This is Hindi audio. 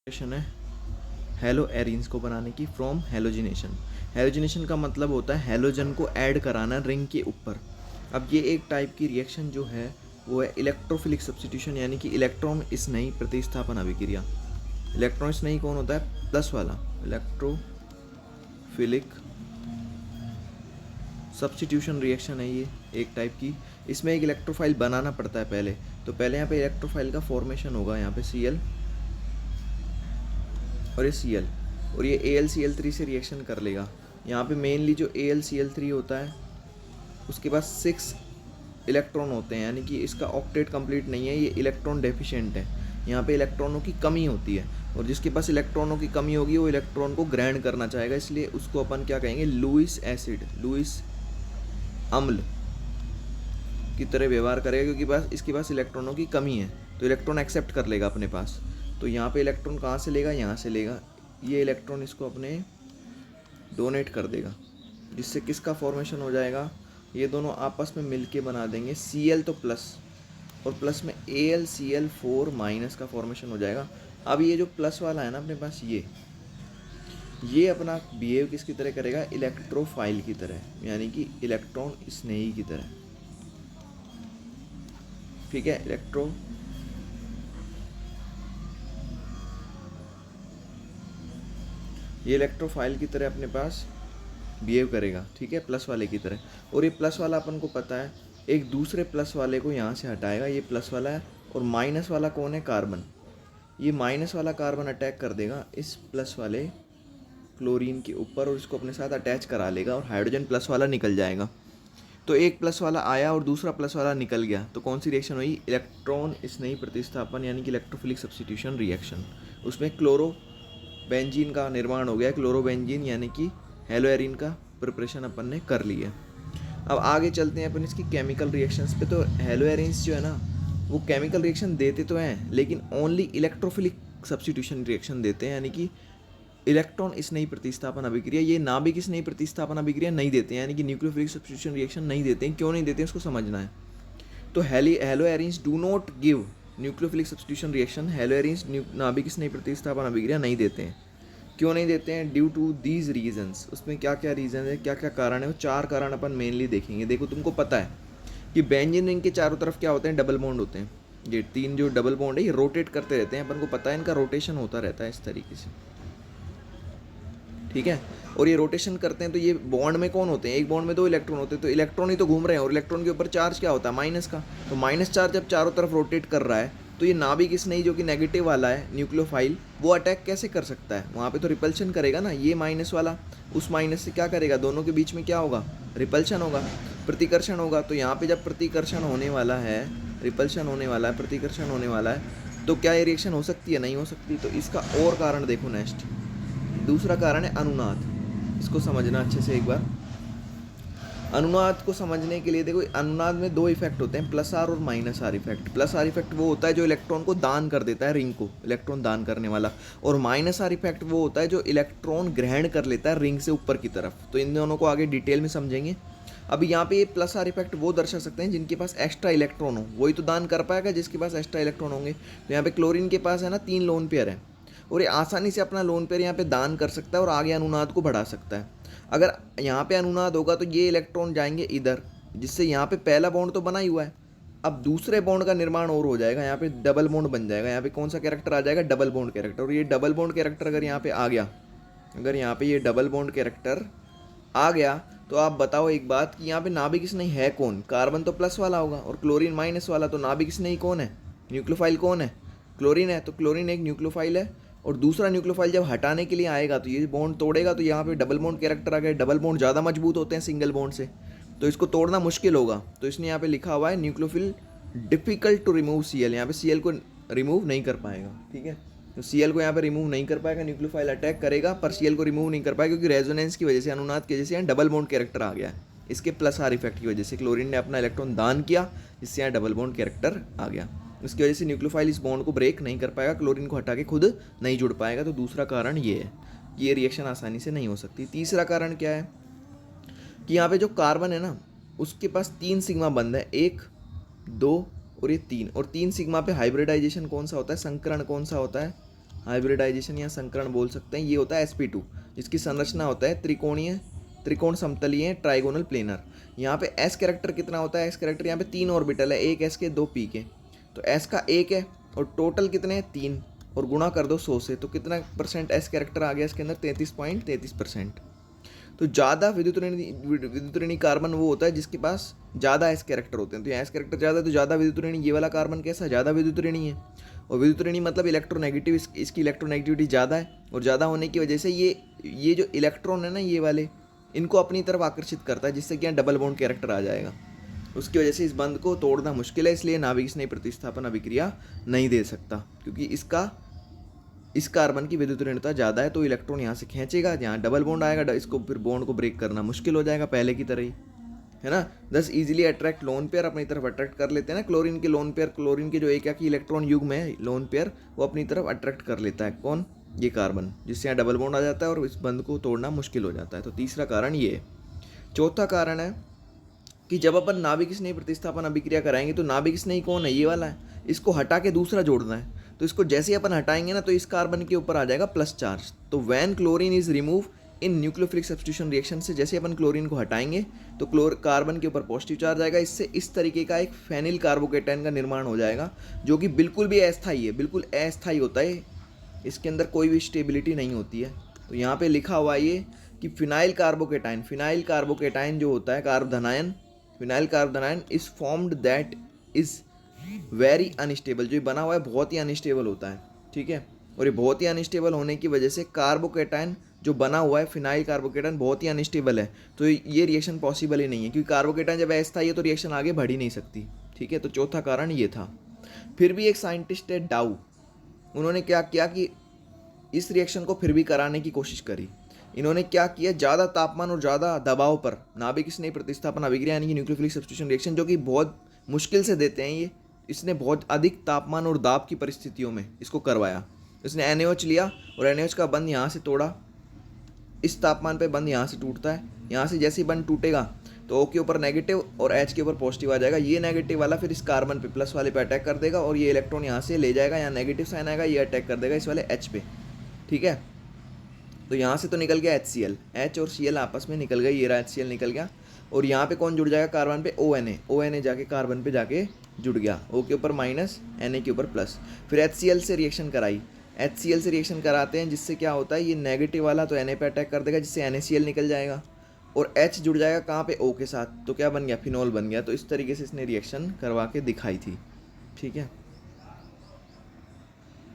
है हेलो एरीन्स को बनाने की फ्रॉम हेलोजिनेशन। हेलोजिनेशन का मतलब होता है हेलोजन को ऐड कराना रिंग के ऊपर। अब ये एक टाइप की रिएक्शन जो है वो है इलेक्ट्रोफिलिक सब्स्टिट्यूशन, यानी कि इलेक्ट्रॉन स्नेही प्रतिस्थापन अभिक्रिया। इलेक्ट्रॉन स्नेही कौन होता है? प्लस वाला। इलेक्ट्रोफिलिक सब्स्टिट्यूशन रिएक्शन है ये एक टाइप की। इसमें एक इलेक्ट्रोफाइल बनाना पड़ता है पहले। तो पहले यहाँ पे इलेक्ट्रोफाइल का फॉर्मेशन होगा, यहाँ पे Cl और ये Cl, और ये AlCl3 से रिएक्शन कर लेगा। यहाँ पे मेनली जो AlCl3 होता है उसके पास 6 इलेक्ट्रॉन होते हैं, यानी कि इसका ऑक्टेट कंप्लीट नहीं है, ये इलेक्ट्रॉन डेफिशिएंट है। यहाँ पे इलेक्ट्रॉनों की कमी होती है, और जिसके पास इलेक्ट्रॉनों की कमी होगी वो इलेक्ट्रॉन को ग्रहण करना चाहेगा, इसलिए उसको अपन क्या कहेंगे? लुईस एसिड, लुईस अम्ल की तरह व्यवहार करेगा, क्योंकि पास इसके पास इलेक्ट्रॉनों की कमी है, तो इलेक्ट्रॉन एक्सेप्ट कर लेगा अपने पास। तो यहाँ पे इलेक्ट्रॉन कहाँ से लेगा? यहाँ से लेगा। ये इलेक्ट्रॉन इसको अपने डोनेट कर देगा, जिससे किसका फॉर्मेशन हो जाएगा? ये दोनों आपस में मिलके बना देंगे Cl तो प्लस, और प्लस में AlCl4 माइनस का फॉर्मेशन हो जाएगा। अब ये जो प्लस वाला है ना अपने पास, ये अपना बिहेव किसकी तरह करेगा? इलेक्ट्रोफाइल की तरह, यानी कि इलेक्ट्रॉन स्नेही की तरह। ठीक है, ये इलेक्ट्रोफाइल की तरह अपने पास बिहेव करेगा, ठीक है, प्लस वाले की तरह। और ये प्लस वाला अपन को पता है एक दूसरे प्लस वाले को यहाँ से हटाएगा, ये प्लस वाला है, और माइनस वाला कौन है? कार्बन। ये माइनस वाला कार्बन अटैक कर देगा इस प्लस वाले क्लोरीन के ऊपर, और इसको अपने साथ अटैच करा लेगा, और हाइड्रोजन प्लस वाला निकल जाएगा। तो एक प्लस वाला आया और दूसरा प्लस वाला निकल गया, तो कौन सी रिएक्शन हुई? इलेक्ट्रॉन स्नेही प्रतिस्थापन, यानी कि इलेक्ट्रोफिलिक सब्स्टिट्यूशन रिएक्शन। उसमें क्लोरोबेंजीन का निर्माण हो गया, क्लोरोबेंजीन यानी कि हेलोएरिन का प्रिपरेशन अपन ने कर लिया। अब आगे चलते हैं अपन इसकी केमिकल रिएक्शंस पे। तो हेलोएरिन्स जो है ना वो केमिकल रिएक्शन देते तो हैं, लेकिन ओनली इलेक्ट्रोफिलिक सब्स्टिट्यूशन रिएक्शन देते हैं, यानी कि इलेक्ट्रॉन स्नेही प्रतिस्थापन अभिक्रिया, ये नाभिक स्नेही प्रतिस्थापन अभिक्रिया नहीं देते हैं, यानी कि न्यूक्लियोफिलिक सब्स्टिट्यूशन रिएक्शन नहीं देते हैं। क्यों नहीं देते हैं उसको समझना है। तो हेलोएरिन्स do not give nucleophilic substitution reaction. हेलोएरिन्स नाभिक स्नेही प्रतिस्थापन अभिक्रिया नहीं देते हैं। क्यों नहीं देते हैं? Due to these reasons. उसमें क्या क्या रीज़न है, क्या क्या कारण है? वो 4 कारण अपन मेनली देखेंगे। देखो, तुमको पता है कि बेंजीन रिंग के चारों तरफ क्या होते हैं? डबल बॉन्ड होते हैं। ये 3 जो डबल बॉन्ड है ये रोटेट करते रहते हैं, अपन को पता है इनका रोटेशन होता रहता है इस तरीके से, ठीक है। और ये रोटेशन करते हैं तो ये बॉन्ड में कौन होते हैं? एक बॉन्ड में 2 इलेक्ट्रॉन होते हैं, तो इलेक्ट्रॉन ही तो घूम रहे हैं, और इलेक्ट्रॉन के ऊपर चार्ज क्या होता है? माइनस का। तो माइनस चार्ज जब चारों तरफ रोटेट कर रहा है, तो ये नाभिक स्नेही जो कि नेगेटिव वाला है न्यूक्लियोफाइल, वो अटैक कैसे कर सकता है? वहाँ पे तो रिपल्शन करेगा ना। ये माइनस वाला उस माइनस से क्या करेगा? दोनों के बीच में क्या होगा? रिपल्शन होगा, प्रतिकर्षण होगा। तो यहाँ पे जब प्रतिकर्षण होने वाला है, रिपल्शन होने वाला है, प्रतिकर्षण होने वाला है, तो क्या ये रिएक्शन हो सकती है? नहीं हो सकती। तो इसका और कारण देखो नेक्स्ट। दूसरा कारण है अनुनाद। इसको समझना अच्छे से एक बार। अनुनाद को समझने के लिए देखो, अनुनाद में 2 इफेक्ट होते हैं, प्लस आर और minus are effect. Plus are effect वो होता है जो इलेक्ट्रॉन को दान कर देता है, रिंग को, इलेक्ट्रॉन दान करने वाला। और माइनस आर इफेक्ट वो होता है जो इलेक्ट्रॉन ग्रहण कर लेता है रिंग से ऊपर की तरफ। तो इन दोनों को आगे डिटेल में समझेंगे। अब यहाँ पे ये प्लस आर इफेक्ट वो दर्शा सकते हैं जिनके पास एक्स्ट्रा इलेक्ट्रॉन हो, वही तो दान कर पाएगा जिसके पास एक्स्ट्रा इलेक्ट्रॉन होंगे। तो यहाँ पे क्लोरीन के पास है ना 3 लोन पेयर है, और ये आसानी से अपना लोन पेयर यहाँ पे दान कर सकता है और आगे अनुनाद को बढ़ा सकता है। अगर यहाँ पे अनुनाद होगा तो ये इलेक्ट्रॉन जाएंगे इधर, जिससे यहाँ पे पहला बॉन्ड तो बना ही हुआ है, अब दूसरे बॉन्ड का निर्माण और हो जाएगा, यहाँ पे डबल बॉन्ड बन जाएगा। यहाँ पे कौन सा कैरेक्टर आ जाएगा? Double bond character. और ये डबल बॉन्ड कैरेक्टर अगर यहाँ पे आ गया, अगर यहाँ पे ये डबल बॉन्ड कैरेक्टर आ गया, तो आप बताओ एक बात कि यहाँ पे नाभिक स्नेही है कौन? कार्बन तो प्लस वाला होगा और क्लोरीन माइनस वाला, तो नाभिक स्नेही कौन है? न्यूक्लियोफाइल कौन है? क्लोरीन है। तो क्लोरीन एक न्यूक्लियोफाइल है, और दूसरा न्यूक्लियोफाइल जब हटाने के लिए आएगा तो ये बॉन्ड तोड़ेगा, तो यहाँ पे डबल बॉन्ड कैरेक्टर आ गया। डबल बॉन्ड ज़्यादा मजबूत होते हैं सिंगल बॉन्ड से, तो इसको तोड़ना मुश्किल होगा। तो इसने यहाँ पे लिखा हुआ है न्यूक्लियोफिल डिफिकल्ट टू रिमूव Cl। यहाँ पे Cl को रिमूव नहीं कर पाएगा, ठीक है। तो Cl को यहाँ पे रिमूव नहीं कर पाएगा, न्यूक्लियोफाइल अटैक करेगा पर Cl को रिमूव नहीं कर पाएगा, क्योंकि रेजोनेंस की वजह से, अनुनाद की वजह से यहाँ डबल बॉन्ड कैरेक्टर आ गया है। इसके प्लस आर इफेक्ट की वजह से क्लोरीन ने अपना इलेक्ट्रॉन दान किया, जिससे यहाँ डबल बॉन्ड कैरेक्टर आ गया। इसकी वजह से न्यूक्लियोफाइल इस बॉन्ड को ब्रेक नहीं कर पाएगा, क्लोरीन को हटा के खुद नहीं जुड़ पाएगा। तो दूसरा कारण ये है, ये रिएक्शन आसानी से नहीं हो सकती। तीसरा कारण क्या है कि यहाँ पे जो कार्बन है ना उसके पास 3 सिग्मा बंद है, 1, 2 और ये 3, और 3 सिग्मा पे हाइब्रिडाइजेशन कौन सा होता है? संकरण कौन सा होता है? हाइब्रिडाइजेशन या संकरण बोल सकते हैं। ये होता है sp2, जिसकी संरचना होता है त्रिकोण समतलीय ट्राइगोनल प्लेनर। यहाँ पे s कैरेक्टर कितना होता है? s कैरेक्टर यहाँ पे 3 ऑर्बिटल है, एक s के 2 p के, तो s का 1 है और टोटल कितने हैं? 3, और गुणा कर दो 100 से, तो कितना परसेंट s कैरेक्टर आ गया इसके अंदर? 33.33%। तो ज़्यादा विद्युत ऋणी कार्बन वो होता है जिसके पास ज़्यादा एस कैरेक्टर होते हैं। तो यहाँ एस कैरेक्टर ज़्यादा है तो ज़्यादा विद्युत ऋणी। ये वाला कार्बन कैसा? ज़्यादा विद्युत ऋणी है। और विद्युत ऋणी मतलब इलेक्ट्रोनेगेटिव, इसकी इलेक्ट्रोनेगेटिविटी ज़्यादा है, और ज़्यादा होने की वजह से ये जो इलेक्ट्रॉन है ना, ये वाले, इनको अपनी तरफ आकर्षित करता है, जिससे कि यहाँ डबल बॉन्ड कैरेक्टर आ जाएगा। उसकी वजह से इस बंध को तोड़ना मुश्किल है, इसलिए नाभिक स्नेही प्रतिस्थापन अभिक्रिया नहीं दे सकता, क्योंकि इस कार्बन की विद्युत ऋणता ज़्यादा है, तो इलेक्ट्रॉन यहाँ से खींचेगा, यहाँ डबल बॉन्ड आएगा, इसको फिर बॉन्ड को ब्रेक करना मुश्किल हो जाएगा पहले की तरह ही, है ना। दस इजीली अट्रैक्ट लोन पेयर, अपनी तरफ अट्रैक्ट कर लेते हैं ना क्लोरीन के लोन पेयर। क्लोरीन के जो एक की इलेक्ट्रॉन युग्म है लोन पेयर, वो अपनी तरफ अट्रैक्ट कर लेता है। कौन? ये कार्बन, जिससे यहाँ डबल बॉन्ड आ जाता है और इस बंध को तोड़ना मुश्किल हो जाता है। तो तीसरा कारण ये है। चौथा कारण है कि जब अपन नाभिक स्नेही प्रतिस्थापन अभिक्रिया कराएंगे तो नाभिक स्नेही कौन है? ये वाला है, इसको हटा के दूसरा जोड़ना है। तो इसको जैसे ही अपन हटाएंगे ना, तो इस कार्बन के ऊपर आ जाएगा प्लस चार्ज। तो when chlorine is remove in nucleophilic substitution reaction से, जैसे अपन क्लोरीन को हटाएंगे तो कार्बन के ऊपर पॉजिटिव चार्ज आएगा। इससे इस तरीके का एक फेनिल कार्बोकेटाइन का निर्माण हो जाएगा, जो कि बिल्कुल भी अस्थायी है, बिल्कुल अस्थायी होता है, इसके अंदर कोई भी स्टेबिलिटी नहीं होती है। तो यहाँ पे लिखा हुआ ये कि फिनाइल कार्बोकेटाइन जो होता है कार्बधनायन, phenyl carbocation is formed that is very unstable. जो ये बना हुआ है बहुत ही अनस्टेबल होता है, ठीक है। और ये बहुत ही अनस्टेबल होने की वजह से कार्बोकेटाइन जो बना हुआ है फिनाइल कार्बोकेटाइन बहुत ही अनस्टेबल है, तो ये रिएक्शन पॉसिबल ही नहीं है, क्योंकि कार्बोकेटाइन जब अस्थायी है तो रिएक्शन आगे बढ़ ही नहीं सकती, ठीक है। तो चौथा कारण ये था। फिर भी एक साइंटिस्ट है डाउ, उन्होंने क्या किया कि इस रिएक्शन को फिर भी कराने की कोशिश करी। इन्होंने क्या किया, ज़्यादा तापमान और ज़्यादा दबाव पर नाभिक स्नेही प्रतिस्थापन अभिक्रिया यानी कि न्यूक्लियोफिलिक सब्स्टिट्यूशन रिएक्शन, जो कि बहुत मुश्किल से देते हैं ये, इसने बहुत अधिक तापमान और दाब की परिस्थितियों में इसको करवाया। इसने NaOH लिया और NaOH का बंध यहाँ से तोड़ा। इस तापमान पे बंध यहाँ से टूटता है, यहाँ से जैसे ही बंध टूटेगा तो O के ऊपर नेगेटिव और H के ऊपर पॉजिटिव आ जाएगा। ये नेगेटिव वाला फिर इस कार्बन पे प्लस वाले पे अटैक कर देगा और ये इलेक्ट्रॉन यहाँ से ले जाएगा, यहाँ नेगेटिव साइन आएगा, ये अटैक कर देगा इस वाले H पे, ठीक है। तो यहाँ से तो निकल गया HCl, H और Cl आपस में निकल गए, ये रहा HCl निकल गया। और यहाँ पे कौन जुड़ जाएगा कार्बन पे? ONA जाके कार्बन पे जाके जुड़ गया, O के ऊपर माइनस, Na के ऊपर प्लस। फिर HCl से रिएक्शन कराई, HCl से रिएक्शन कराते हैं, जिससे क्या होता है, ये नेगेटिव वाला तो Na पे अटैक कर देगा, जिससे NaCl निकल जाएगा और H जुड़ जाएगा कहाँ पे? O के साथ, तो क्या बन गया? फिनॉल बन गया। तो इस तरीके से इसने रिएक्शन करवा के दिखाई थी, ठीक है।